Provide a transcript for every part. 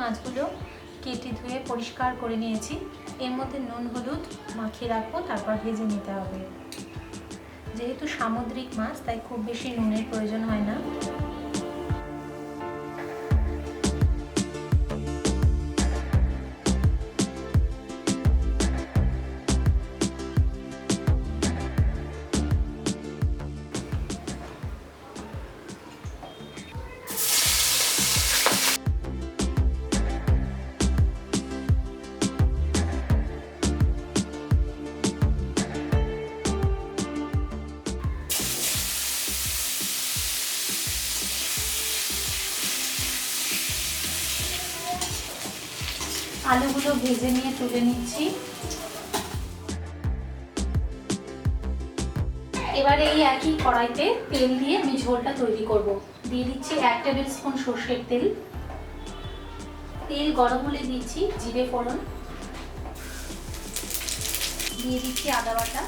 মাছগুলো কেটে ধুয়ে পরিষ্কার করে নিয়েছি। এর মধ্যে নুন হলুদ মাখিয়ে রাখবো, তারপর ভেজে নিতে হবে। যেহেতু সামুদ্রিক মাছ তাই খুব বেশি নুনের প্রয়োজন হয় না। আলুগুলো ভেজে নিয়ে তুলে নিচ্ছি। এবারে এই একই কড়াইতে তেল দিয়ে আমি ঝোলটা তৈরি করব। দিয়ে দিচ্ছি 1 টেবিল স্পুন সরষের তেল। তেল গরম হলে দিচ্ছি জিরে ফোড়ন, দিয়ে দিচ্ছি আদা বাটা,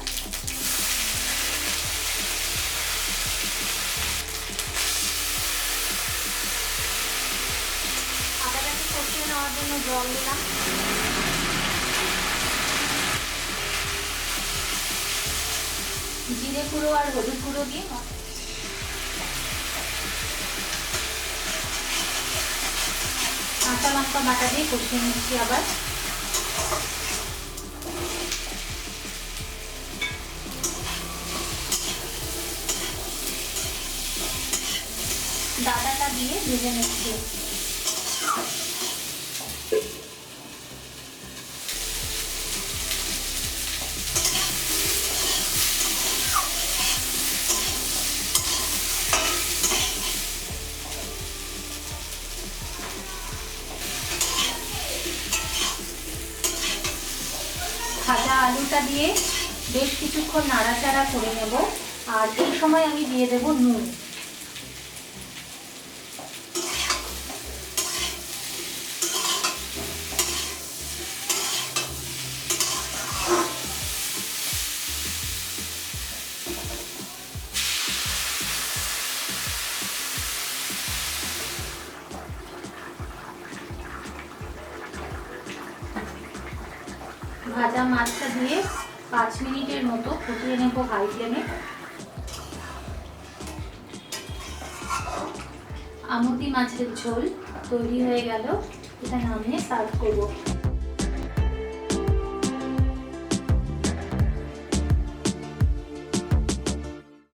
আদাটাকে কষিয়ে নেওয়ার জন্য জল দিলাম। জিরে গুঁড়ো আর হলুদ গুঁড়ো দিয়ে কাঁচা লঙ্কা বাটা দিয়ে কষিয়ে নিচ্ছি। আবার ডাঁটাটা দিয়ে ভেজে নিচ্ছি। ভাজা আলুটা দিয়ে বেশ কিছুক্ষণ নাড়াচাড়া করে নেব। আর এই সময় আমি দিয়ে দেব নুন। ভাজা মাছটা দিয়ে 5 মিনিটের মতো ফুটিয়ে নেব হাই ফ্লেমে। আমুদি মাছের ঝোল তৈরি হয়ে গেল। এটা নামিয়ে সার্ভ করব।